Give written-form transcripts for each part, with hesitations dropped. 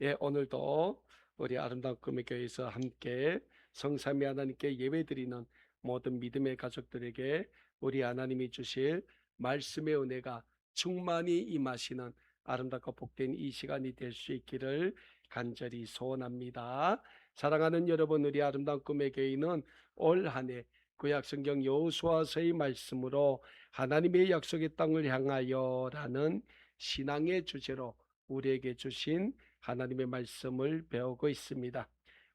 예, 오늘도 우리 아름다운 꿈의 교회에서 함께 성삼위 하나님께 예배드리는 모든 믿음의 가족들에게 우리 하나님이 주실 말씀의 은혜가 충만히 임하시는 아름답고 복된 이 시간이 될 수 있기를 간절히 소원합니다. 사랑하는 여러분, 우리 아름다운 꿈의 교회는 올 한 해 구약성경 여호수아서의 말씀으로 하나님의 약속의 땅을 향하여라는 신앙의 주제로 우리에게 주신 하나님의 말씀을 배우고 있습니다.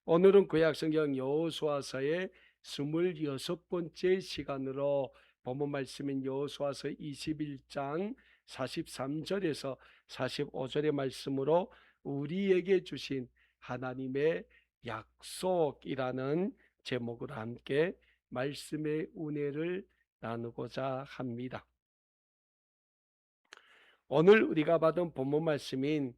오늘은 구약성경 여호수아서의 26번째 시간으로 본문 말씀인 여호수아서 21장 43절에서 45절의 말씀으로 우리에게 주신 하나님의 약속이라는 제목으로 함께 말씀의 은혜를 나누고자 합니다. 오늘 우리가 받은 본문 말씀이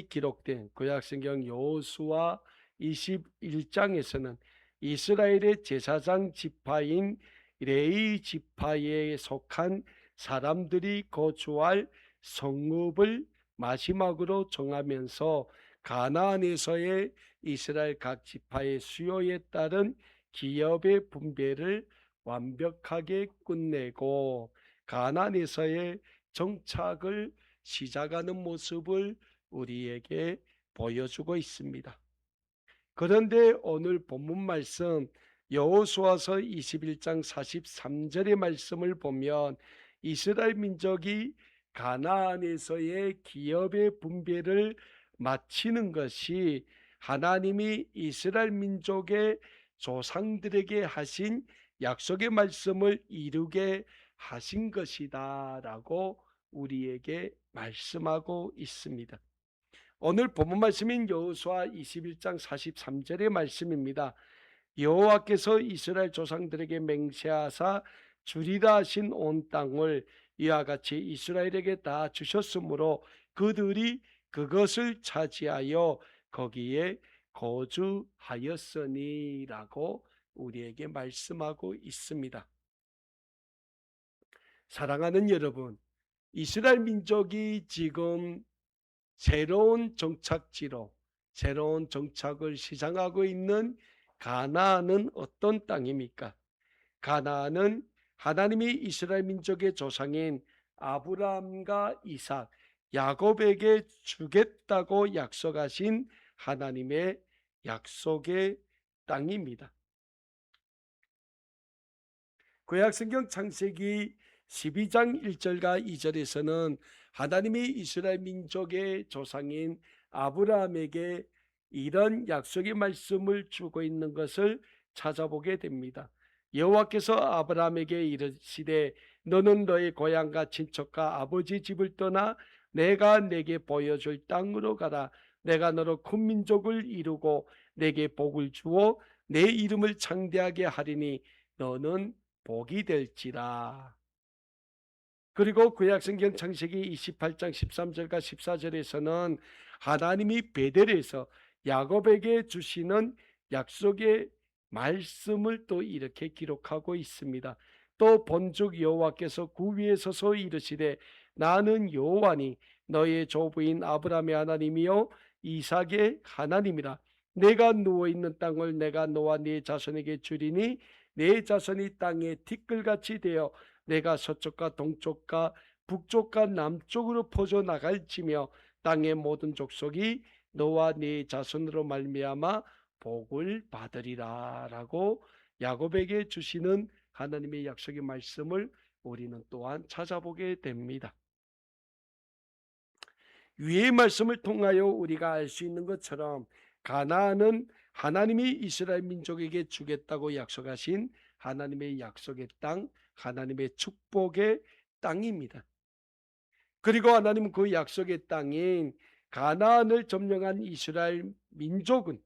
기록된 구약성경 여호수아 21장에서는 이스라엘의 제사장 지파인 레위 지파에 속한 사람들이 거주할 성읍을 마지막으로 정하면서 가나안에서의 이스라엘 각 지파의 수요에 따른 기업의 분배를 완벽하게 끝내고 가나안에서의 정착을 시작하는 모습을 우리에게 보여주고 있습니다. 그런데 오늘 본문 말씀 여호수아서 21장 43절의 말씀을 보면 이스라엘 민족이 가나안에서의 기업의 분배를 마치는 것이 하나님이 이스라엘 민족의 조상들에게 하신 약속의 말씀을 이루게 하신 것이다라고 우리에게 말씀하고 있습니다. 오늘 본문 말씀인 여호수아 21장 43절의 말씀입니다. 여호와께서 이스라엘 조상들에게 맹세하사 주리라 하신 온 땅을 이와 같이 이스라엘에게 다 주셨으므로 그들이 그것을 차지하여 거기에 거주하였으니라고 우리에게 말씀하고 있습니다. 사랑하는 여러분, 이스라엘 민족이 지금 새로운 정착지로 새로운 정착을 시작하고 있는 가나안은 어떤 땅입니까? 가나안은 하나님이 이스라엘 민족의 조상인 아브라함과 이삭, 야곱에게 주겠다고 약속하신 하나님의 약속의 땅입니다. 구약성경 창세기 12장 1절과 2절에서는 하나님이 이스라엘 민족의 조상인 아브라함에게 이런 약속의 말씀을 주고 있는 것을 찾아보게 됩니다. 여호와께서 아브라함에게 이르시되 너는 너의 고향과 친척과 아버지 집을 떠나 내가 내게 보여줄 땅으로 가라. 내가 너로 큰 민족을 이루고 내게 복을 주어 내 이름을 창대하게 하리니 너는 복이 될지라. 그리고 구약성경 창세기 28장 13절과 14절에서는 하나님이 베델에서 야곱에게 주시는 약속의 말씀을 또 이렇게 기록하고 있습니다. 또 본즉 여호와께서 구 위에 서서 이르시되 나는 여호와니 너의 조부인 아브라함의 하나님이요 이삭의 하나님이라. 내가 누워 있는 땅을 내가 너와 네 자손에게 주리니 내 자손이 땅에 티끌같이 되어 내가 서쪽과 동쪽과 북쪽과 남쪽으로 퍼져 나갈지며 땅의 모든 족속이 너와 네 자손으로 말미암아 복을 받으리라라고 야곱에게 주시는 하나님의 약속의 말씀을 우리는 또한 찾아보게 됩니다. 위의 말씀을 통하여 우리가 알 수 있는 것처럼 가나안은 하나님이 이스라엘 민족에게 주겠다고 약속하신 하나님의 약속의 땅, 하나님의 축복의 땅입니다. 그리고 하나님은 그 약속의 땅인 가나안을 점령한 이스라엘 민족은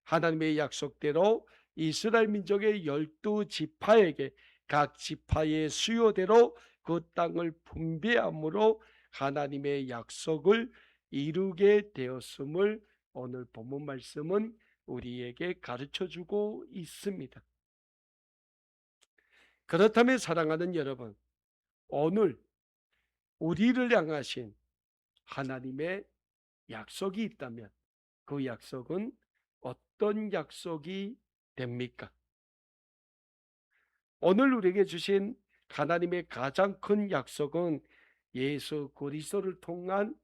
하나님의 약속대로 이스라엘 민족의 12지파에게 각 지파의 수요대로 그 땅을 분배함으로 하나님의 약속을 이루게 되었음을 오늘 본문 말씀은 우리에게 가르쳐 주고 있습니다. 그렇다면 사랑하는 여러분, 오늘 우리를 향하신 하나님의 약속이 있다면 그 약속은 어떤 약속이 됩니까? 오늘 우리에게 주신 하나님의 가장 큰 약속은 예수 그리스도를 통한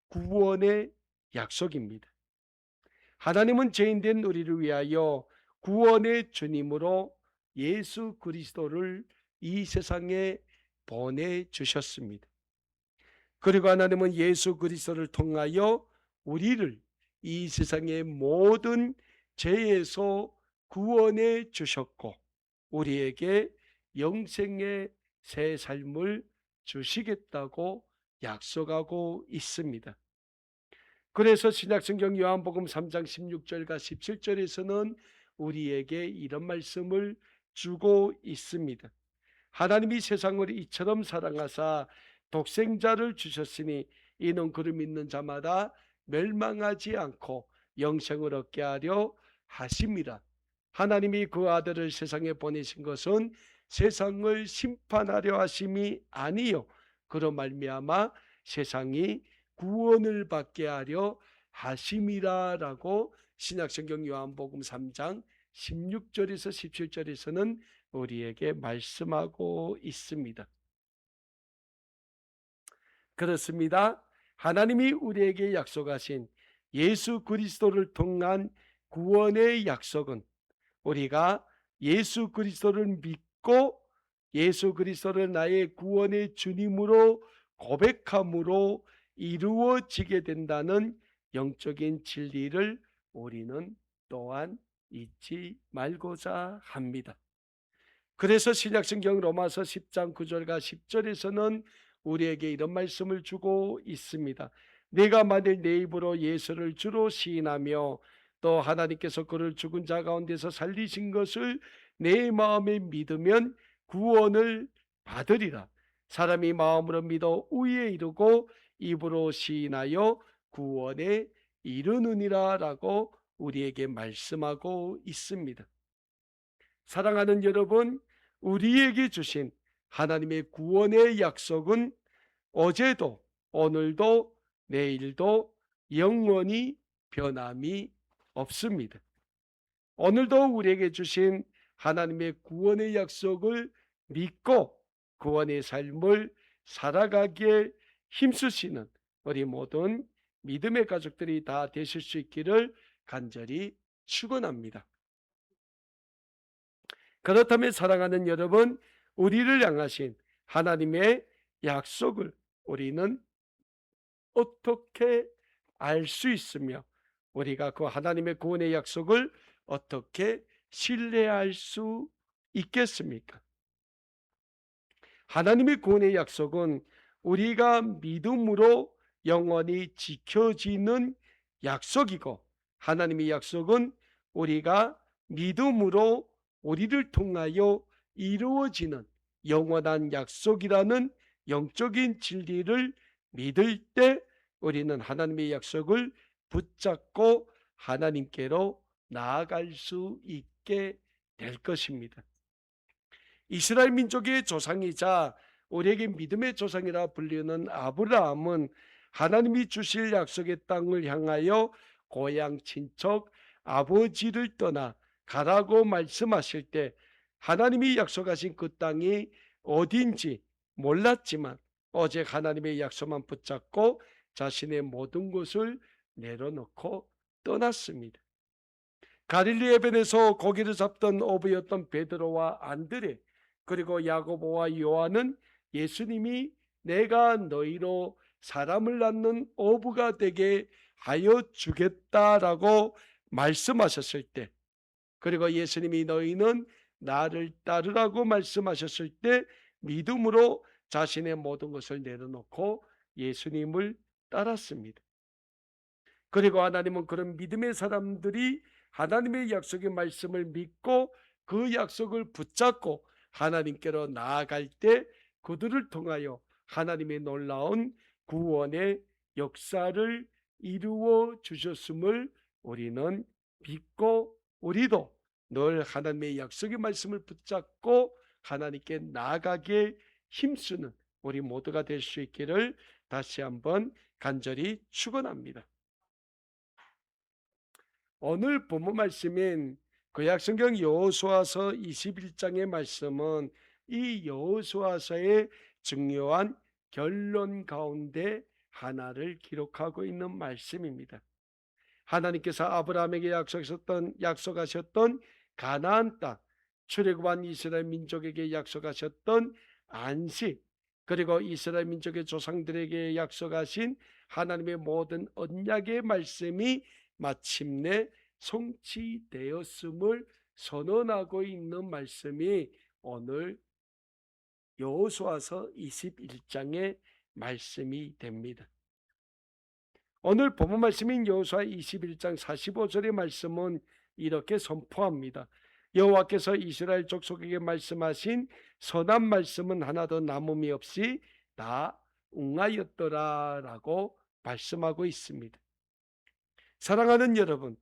구원의 약속입니다. 하나님은 죄인된 우리를 위하여 구원의 주님으로 예수 그리스도를 이 세상에 보내주셨습니다. 그리고 하나님은 예수 그리스도를 통하여 우리를 이 세상의 모든 죄에서 구원해 주셨고 우리에게 영생의 새 삶을 주시겠다고 약속하고 있습니다. 그래서 신약성경 요한복음 3장 16절과 17절에서는 우리에게 이런 말씀을 주고 있습니다. 하나님이 세상을 이처럼 사랑하사 독생자를 주셨으니 이는 그를 믿는 자마다 멸망하지 않고 영생을 얻게 하려 하심이라. 하나님이 그 아들을 세상에 보내신 것은 세상을 심판하려 하심이 아니요 그로 말미암아 세상이 구원을 받게 하려 하심이라라고 신약성경 요한복음 3장 16절에서 17절에서는 우리에게 말씀하고 있습니다. 그렇습니다. 하나님이 우리에게 약속하신 예수 그리스도를 통한 구원의 약속은 우리가 예수 그리스도를 믿고 예수 그리스도를 나의 구원의 주님으로 고백함으로 이루어지게 된다는 영적인 진리를 우리는 또한 잊지 말고자 합니다. 그래서 신약성경 로마서 10장 9절과 10절에서는 우리에게 이런 말씀을 주고 있습니다. 내가 만일 내 입으로 예수를 주로 시인하며 또 하나님께서 그를 죽은 자 가운데서 살리신 것을 내 마음에 믿으면 구원을 받으리라. 사람이 마음으로 믿어 의에 이르고 입으로 시인하여 구원에 이르느니라 라고 우리에게 말씀하고 있습니다. 사랑하는 여러분, 우리에게 주신 하나님의 구원의 약속은 어제도 오늘도 내일도 영원히 변함이 없습니다. 오늘도 우리에게 주신 하나님의 구원의 약속을 믿고 구원의 삶을 살아가기에 힘쓰시는 우리 모든 믿음의 가족들이 다 되실 수 있기를 간절히 축원합니다. 그렇다면 사랑하는 여러분, 우리를 향하신 하나님의 약속을 우리는 어떻게 알 수 있으며 우리가 그 하나님의 구원의 약속을 어떻게 신뢰할 수 있겠습니까? 하나님의 구원의 약속은 우리가 믿음으로 영원히 지켜지는 약속이고 하나님의 약속은 우리가 믿음으로 우리를 통하여 이루어지는 영원한 약속이라는 영적인 진리를 믿을 때 우리는 하나님의 약속을 붙잡고 하나님께로 나아갈 수 있게 될 것입니다. 이스라엘 민족의 조상이자 우리에게 믿음의 조상이라 불리는 아브라함은 하나님이 주실 약속의 땅을 향하여 고향 친척 아버지를 떠나 가라고 말씀하실 때 하나님이 약속하신 그 땅이 어딘지 몰랐지만 오직 하나님의 약속만 붙잡고 자신의 모든 것을 내려놓고 떠났습니다. 갈릴리 해변에서 고기를 잡던 어부였던 베드로와 안드레 그리고 야고보와 요한은 예수님이 내가 너희로 사람을 낳는 어부가 되게 하여 주겠다라고 말씀하셨을 때 그리고 예수님이 너희는 나를 따르라고 말씀하셨을 때 믿음으로 자신의 모든 것을 내려놓고 예수님을 따랐습니다. 그리고 하나님은 그런 믿음의 사람들이 하나님의 약속의 말씀을 믿고 그 약속을 붙잡고 하나님께로 나아갈 때 그들을 통하여 하나님의 놀라운 구원의 역사를 이루어 주셨음을 우리는 믿고 우리도 늘 하나님의 약속의 말씀을 붙잡고 하나님께 나아가게 힘쓰는 우리 모두가 될 수 있기를 다시 한번 간절히 축원합니다. 오늘 본문 말씀인 구약성경 여호수아서 21장의 말씀은 이 여호수아서의 중요한 결론 가운데 하나를 기록하고 있는 말씀입니다. 하나님께서 아브라함에게 약속하셨던 가나안 땅, 출애굽한 이스라엘 민족에게 약속하셨던 안식, 그리고 이스라엘 민족의 조상들에게 약속하신 하나님의 모든 언약의 말씀이 마침내 성취되었음을 선언하고 있는 말씀이 오늘 여호수아서 21장의 말씀이 됩니다. 오늘 본문 말씀인 여호수아 21장 45절의 말씀은 이렇게 선포합니다. 여호와께서 이스라엘 족속에게 말씀하신 선한 말씀은 하나도 남음이 없이 다 응하였더라 라고 말씀하고 있습니다. 사랑하는 여러분,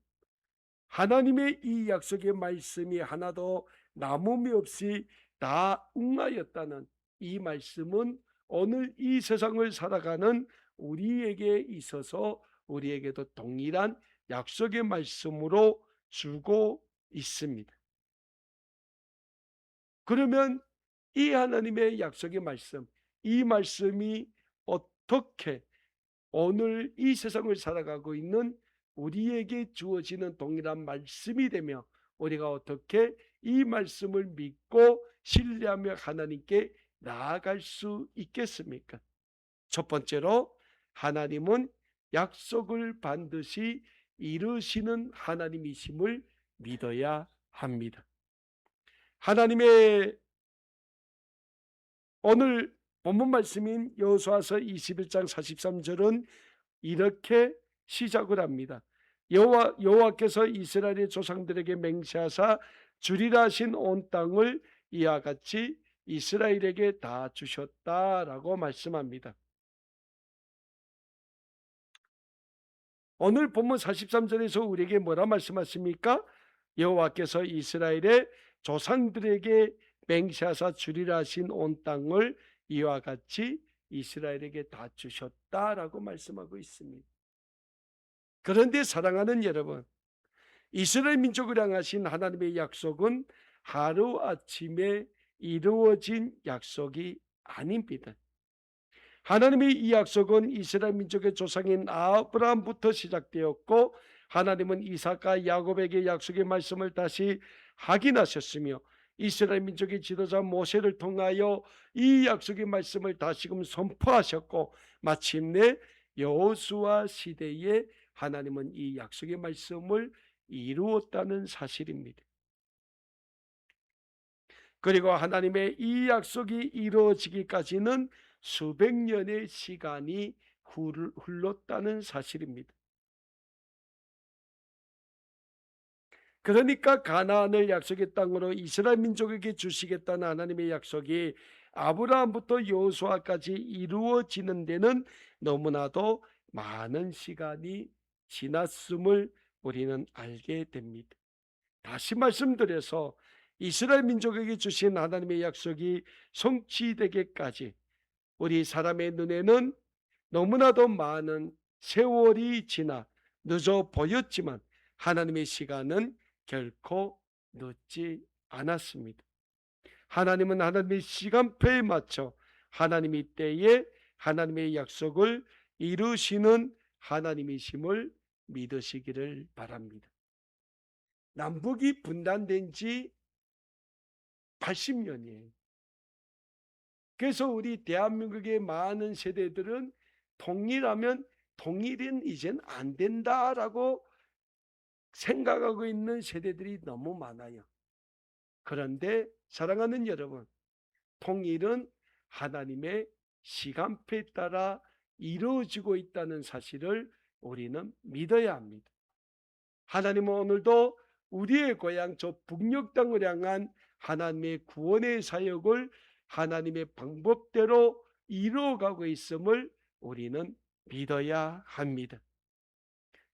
하나님의 이 약속의 말씀이 하나도 남음이 없이 다 응하였다는 이 말씀은 오늘 이 세상을 살아가는 우리에게 있어서 우리에게도 동일한 약속의 말씀으로 주고 있습니다. 그러면 이 하나님의 약속의 말씀, 이 말씀이 어떻게 오늘 이 세상을 살아가고 있는 우리에게 주어지는 동일한 말씀이 되며 우리가 어떻게 이 말씀을 믿고 신뢰하며 하나님께 나아갈 수 있겠습니까? 첫 번째로 하나님은 약속을 반드시 이루시는 하나님이심을 믿어야 합니다. 하나님의 오늘 본문 말씀인 여호수아서 21장 43절은 이렇게 시작을 합니다. 여호와께서 이스라엘의 조상들에게 맹세하사 주리라 하신 온 땅을 이와 같이 이스라엘에게 다 주셨다라고 말씀합니다. 오늘 본문 43절에서 우리에게 뭐라 말씀하십니까? 여호와께서 이스라엘의 조상들에게 맹세하사 주리라 하신 온 땅을 이와 같이 이스라엘에게 다 주셨다라고 말씀하고 있습니다. 그런데 사랑하는 여러분, 이스라엘 민족을 향하신 하나님의 약속은 하루아침에 이루어진 약속이 아닙니다. 하나님의 이 약속은 이스라엘 민족의 조상인 아브라함부터 시작되었고 하나님은 이삭과 야곱에게 약속의 말씀을 다시 확인하셨으며 이스라엘 민족의 지도자 모세를 통하여 이 약속의 말씀을 다시금 선포하셨고 마침내 여호수아 시대에 하나님은 이 약속의 말씀을 이루었다는 사실입니다. 그리고 하나님의 이 약속이 이루어지기까지는 수백 년의 시간이 흘렀다는 사실입니다. 그러니까 가나안을 약속의 땅으로 이스라엘 민족에게 주시겠다는 하나님의 약속이 아브라함부터 여호수아까지 이루어지는 데는 너무나도 많은 시간이 지났음을 우리는 알게 됩니다. 다시 말씀드려서 이스라엘 민족에게 주신 하나님의 약속이 성취되기까지 우리 사람의 눈에는 너무나도 많은 세월이 지나 늦어 보였지만 하나님의 시간은 결코 늦지 않았습니다. 하나님은 하나님의 시간표에 맞춰 하나님의 때에 하나님의 약속을 이루시는 하나님이심을 믿으시기를 바랍니다. 남북이 분단된 지 80년이에요. 그래서 우리 대한민국의 많은 세대들은 통일하면 통일은 이젠 안 된다라고 생각하고 있는 세대들이 너무 많아요. 그런데 사랑하는 여러분, 통일은 하나님의 시간표에 따라 이루어지고 있다는 사실을 우리는 믿어야 합니다. 하나님은 오늘도 우리의 고향 저 북녘 땅을 향한 하나님의 구원의 사역을 하나님의 방법대로 이루어가고 있음을 우리는 믿어야 합니다.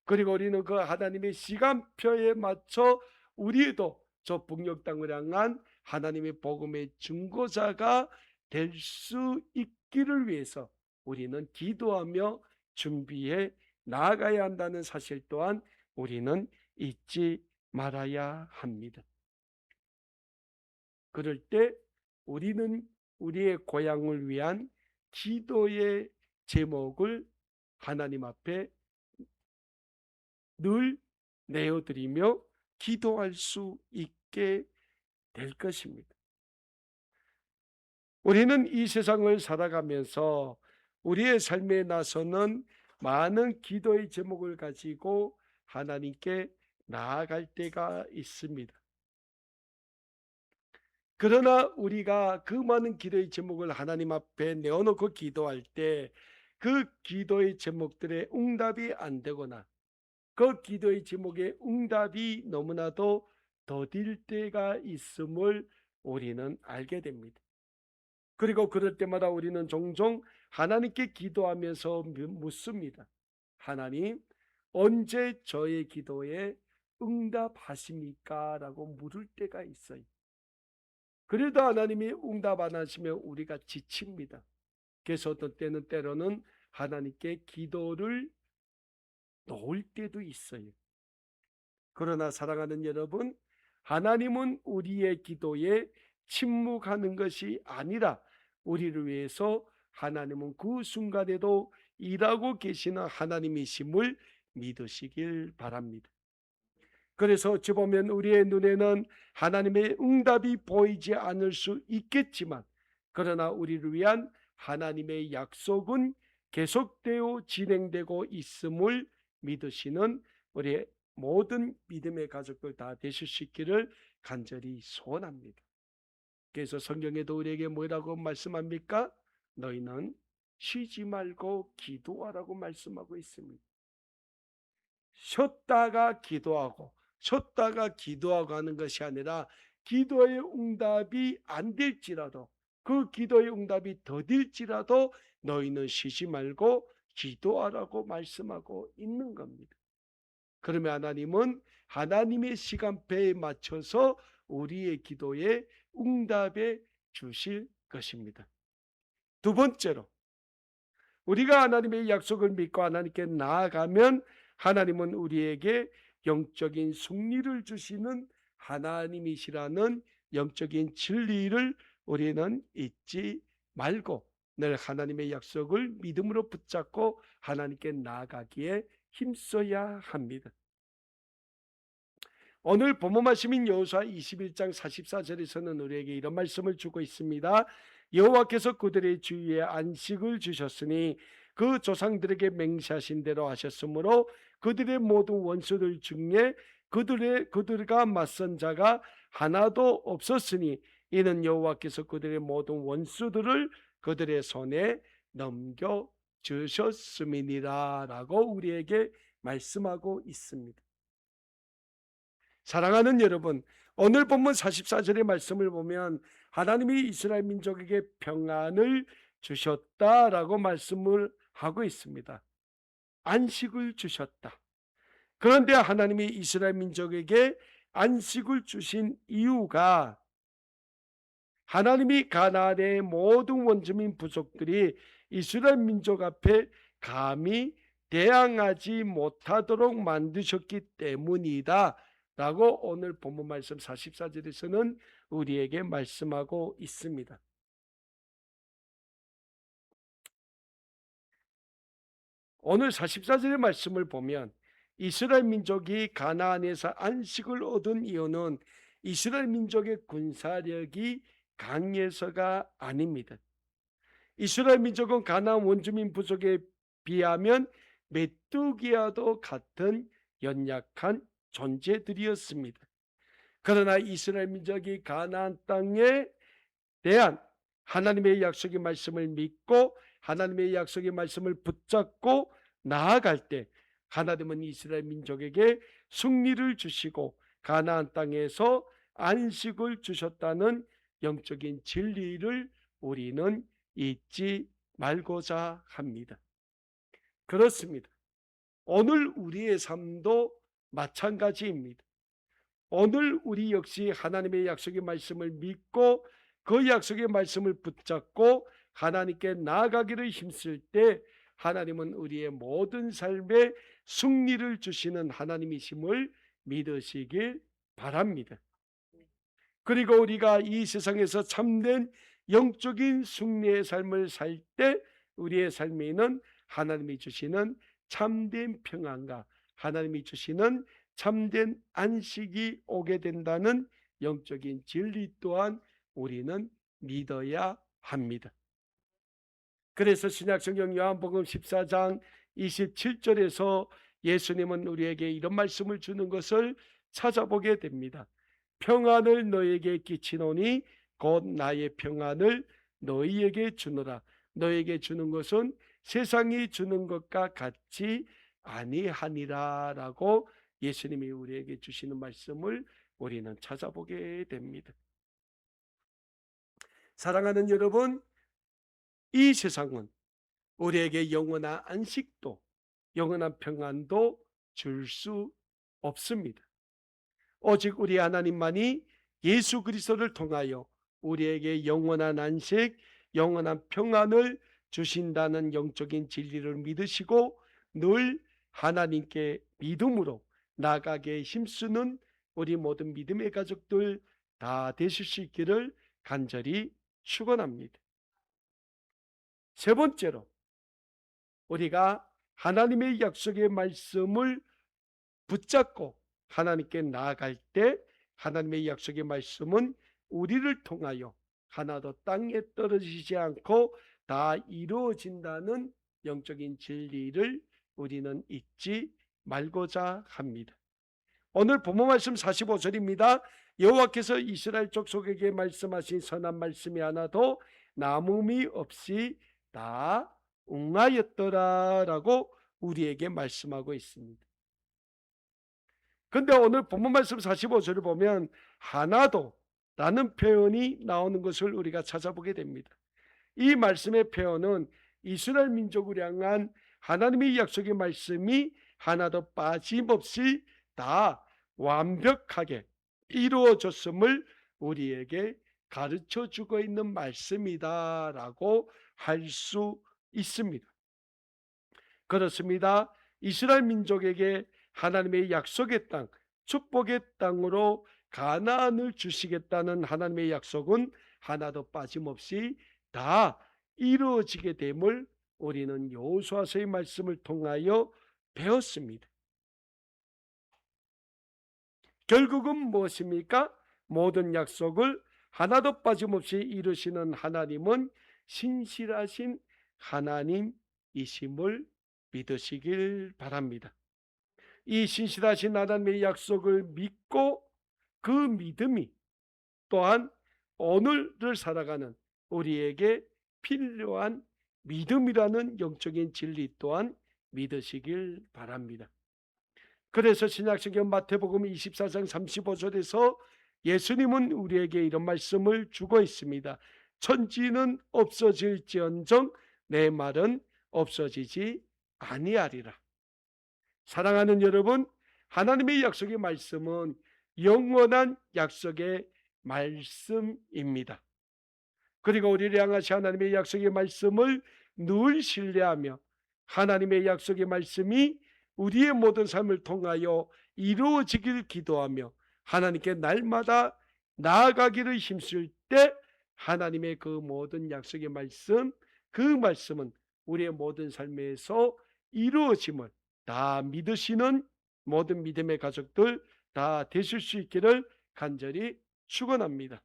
그리고 우리는 그 하나님의 시간표에 맞춰 우리도 저 북녘 땅을 향한 하나님의 복음의 증거자가 될 수 있기를 위해서 우리는 기도하며 준비해 나아가야 한다는 사실 또한 우리는 잊지 말아야 합니다. 그럴 때 우리는 우리의 고향을 위한 기도의 제목을 하나님 앞에 늘 내어드리며 기도할 수 있게 될 것입니다. 우리는 이 세상을 살아가면서 우리의 삶에 나서는 많은 기도의 제목을 가지고 하나님께 나아갈 때가 있습니다. 그러나 우리가 그 많은 기도의 제목을 하나님 앞에 내어놓고 기도할 때 그 기도의 제목들의 응답이 안 되거나 그 기도의 제목의 응답이 너무나도 더딜 때가 있음을 우리는 알게 됩니다. 그리고 그럴 때마다 우리는 종종 하나님께 기도하면서 묻습니다. 하나님, 언제 저의 기도에 응답하십니까? 라고 물을 때가 있어요. 그래도 하나님이 응답 안 하시면 우리가 지칩니다. 그래서 어떤 때는 때로는 하나님께 기도를 놓을 때도 있어요. 그러나 사랑하는 여러분, 하나님은 우리의 기도에 침묵하는 것이 아니라 우리를 위해서 하나님은 그 순간에도 일하고 계시는 하나님이심을 믿으시길 바랍니다. 그래서 어찌 보면 우리의 눈에는 하나님의 응답이 보이지 않을 수 있겠지만 그러나 우리를 위한 하나님의 약속은 계속되어 진행되고 있음을 믿으시는 우리 모든 믿음의 가족들 다 되실 수 있기를 간절히 소원합니다. 그래서 성경에도 우리에게 뭐라고 말씀합니까? 너희는 쉬지 말고 기도하라고 말씀하고 있습니다. 쉬었다가 기도하고 하는 것이 아니라 기도의 응답이 안 될지라도 그 기도의 응답이 더딜지라도 너희는 쉬지 말고 기도하라고 말씀하고 있는 겁니다. 그러면 하나님은 하나님의 시간표에 맞춰서 우리의 기도에 응답해 주실 것입니다. 두 번째로 우리가 하나님의 약속을 믿고 하나님께 나아가면 하나님은 우리에게 영적인 승리를 주시는 하나님이시라는 영적인 진리를 우리는 잊지 말고 늘 하나님의 약속을 믿음으로 붙잡고 하나님께 나아가기에 힘써야 합니다. 오늘 본문 말씀인 여호수아 21장 44절에서는 우리에게 이런 말씀을 주고 있습니다. 여호와께서 그들의 주위에 안식을 주셨으니 그 조상들에게 맹세하신 대로 하셨으므로 그들의 모든 원수들 중에 그들과 맞선 자가 하나도 없었으니 이는 여호와께서 그들의 모든 원수들을 그들의 손에 넘겨 주셨음이니라 라고 우리에게 말씀하고 있습니다. 사랑하는 여러분, 오늘 본문 44절의 말씀을 보면 하나님이 이스라엘 민족에게 평안을 주셨다라고 말씀을 하고 있습니다. 안식을 주셨다. 그런데 하나님이 이스라엘 민족에게 안식을 주신 이유가 하나님이 가나안의 모든 원주민 부족들이 이스라엘 민족 앞에 감히 대항하지 못하도록 만드셨기 때문이다 라고 오늘 본문 말씀 44절에서는 우리에게 말씀하고 있습니다. 오늘 44절의 말씀을 보면 이스라엘 민족이 가나안에서 안식을 얻은 이유는 이스라엘 민족의 군사력이 강해서가 아닙니다. 이스라엘 민족은 가나안 원주민 부족에 비하면 메뚜기와도 같은 연약한 존재들이었습니다. 그러나 이스라엘 민족이 가나안 땅에 대한 하나님의 약속의 말씀을 믿고 하나님의 약속의 말씀을 붙잡고 나아갈 때 하나님은 이스라엘 민족에게 승리를 주시고 가나안 땅에서 안식을 주셨다는 영적인 진리를 우리는 잊지 말고자 합니다. 그렇습니다. 오늘 우리의 삶도 마찬가지입니다. 오늘 우리 역시 하나님의 약속의 말씀을 믿고 그 약속의 말씀을 붙잡고 하나님께 나아가기를 힘쓸 때 하나님은 우리의 모든 삶에 승리를 주시는 하나님이심을 믿으시길 바랍니다. 그리고 우리가 이 세상에서 참된 영적인 승리의 삶을 살 때 우리의 삶에는 하나님이 주시는 참된 평안과 하나님이 주시는 참된 안식이 오게 된다는 영적인 진리 또한 우리는 믿어야 합니다. 그래서 신약성경 요한복음 14장 27절에서 예수님은 우리에게 이런 말씀을 주는 것을 찾아보게 됩니다. 평안을 너에게 끼치노니 곧 나의 평안을 너희에게 주노라. 너에게 주는 것은 세상이 주는 것과 같이 아니하니라 라고 예수님이 우리에게 주시는 말씀을 우리는 찾아보게 됩니다. 사랑하는 여러분, 이 세상은 우리에게 영원한 안식도 영원한 평안도 줄 수 없습니다. 오직 우리 하나님만이 예수 그리스도를 통하여 우리에게 영원한 안식, 영원한 평안을 주신다는 영적인 진리를 믿으시고 늘 하나님께 믿음으로 나아가게 힘쓰는 우리 모든 믿음의 가족들 다 되실 수 있기를 간절히 축원합니다. 세 번째로 우리가 하나님의 약속의 말씀을 붙잡고 하나님께 나아갈 때 하나님의 약속의 말씀은 우리를 통하여 하나도 땅에 떨어지지 않고 다 이루어진다는 영적인 진리를 우리는 잊지 말고자 합니다. 오늘 본문 말씀 45절입니다. 여호와께서 이스라엘 족속에게 말씀하신 선한 말씀이 하나도 남음이 없이 다 응하였더라라고 우리에게 말씀하고 있습니다. 근데 오늘 본문 말씀 45절을 보면 하나도 라는 표현이 나오는 것을 우리가 찾아보게 됩니다. 이 말씀의 표현은 이스라엘 민족을 향한 하나님의 약속의 말씀이 하나도 빠짐없이 다 완벽하게 이루어졌음을 우리에게 가르쳐 주고 있는 말씀이다라고 할 수 있습니다. 그렇습니다. 이스라엘 민족에게 하나님의 약속의 땅, 축복의 땅으로 가나안을 주시겠다는 하나님의 약속은 하나도 빠짐없이 다 이루어지게 됨을 우리는 여호수아서의 말씀을 통하여 배웠습니다. 결국은 무엇입니까? 모든 약속을 하나도 빠짐없이 이루시는 하나님은 신실하신 하나님이심을 믿으시길 바랍니다. 이 신실하신 하나님의 약속을 믿고 그 믿음이 또한 오늘을 살아가는 우리에게 필요한 믿음이라는 영적인 진리 또한 믿으시길 바랍니다. 그래서 신약성경 마태복음 24장 35절에서 예수님은 우리에게 이런 말씀을 주고 있습니다. 천지는 없어질지언정 내 말은 없어지지 아니하리라. 사랑하는 여러분, 하나님의 약속의 말씀은 영원한 약속의 말씀입니다. 그리고 우리를 향하신 하나님의 약속의 말씀을 늘 신뢰하며 하나님의 약속의 말씀이 우리의 모든 삶을 통하여 이루어지기를 기도하며 하나님께 날마다 나아가기를 힘쓸 때 하나님의 그 모든 약속의 말씀, 그 말씀은 우리의 모든 삶에서 이루어짐을 다 믿으시는 모든 믿음의 가족들 다 되실 수 있기를 간절히 축원합니다.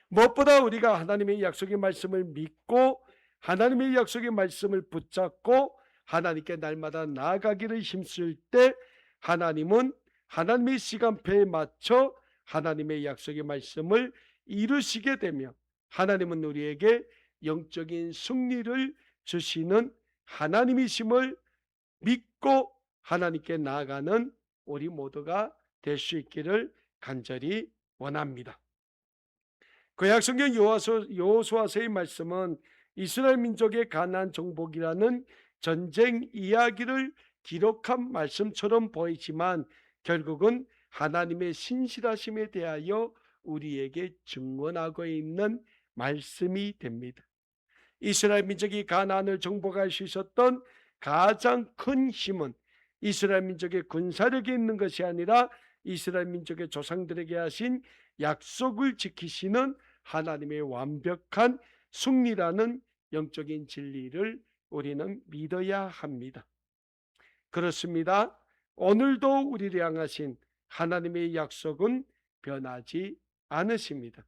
무엇보다 우리가 하나님의 약속의 말씀을 믿고 하나님의 약속의 말씀을 붙잡고 하나님께 날마다 나아가기를 힘쓸 때 하나님은 하나님의 시간표에 맞춰 하나님의 약속의 말씀을 이루시게 되며 하나님은 우리에게 영적인 승리를 주시는 하나님이심을 믿고 하나님께 나아가는 우리 모두가 될 수 있기를 간절히 원합니다. 구약성경 여호수아서의 말씀은 이스라엘 민족의 가나안 정복이라는 전쟁 이야기를 기록한 말씀처럼 보이지만 결국은 하나님의 신실하심에 대하여 우리에게 증언하고 있는 말씀이 됩니다. 이스라엘 민족이 가나안을 정복할 수 있었던 가장 큰 힘은 이스라엘 민족의 군사력이 있는 것이 아니라 이스라엘 민족의 조상들에게 하신 약속을 지키시는 하나님의 완벽한 승리라는 영적인 진리를 우리는 믿어야 합니다. 그렇습니다. 오늘도 우리를 향하신 하나님의 약속은 변하지 않으십니다.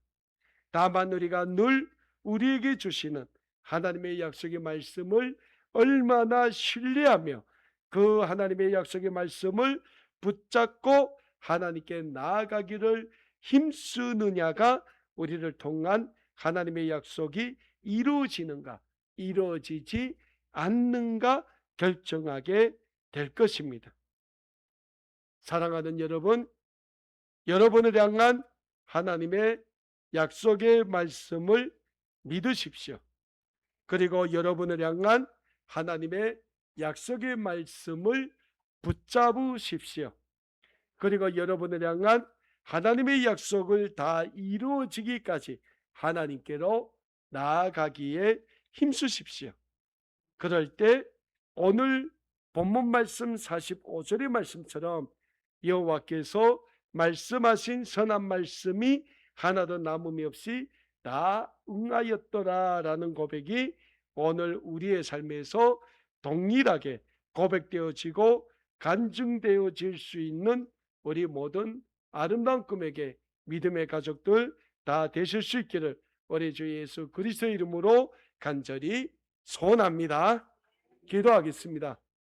다만 우리가 늘 우리에게 주시는 하나님의 약속의 말씀을 얼마나 신뢰하며 그 하나님의 약속의 말씀을 붙잡고 하나님께 나아가기를 힘쓰느냐가 우리를 통한 하나님의 약속이 이루어지는가 이루어지지 않는가 결정하게 될 것입니다. 사랑하는 여러분, 여러분을 향한 하나님의 약속의 말씀을 믿으십시오. 그리고 여러분을 향한 하나님의 약속의 말씀을 붙잡으십시오. 그리고 여러분을 향한 하나님의 약속을 다 이루어지기까지 하나님께로 나아가기에 힘쓰십시오. 그럴 때 오늘 본문 말씀 45절의 말씀처럼 여호와께서 말씀하신 선한 말씀이 하나도 남음이 없이 다 응하였더라라는 고백이 오늘 우리의 삶에서 동일하게 고백되어지고 간증되어질 수 있는 우리 모든 아름다운 꿈에게 믿음의 가족들 다 되실 수 있기를 우리 주 예수 그리스도의 이름으로 간절히 소원합니다. 기도하겠습니다.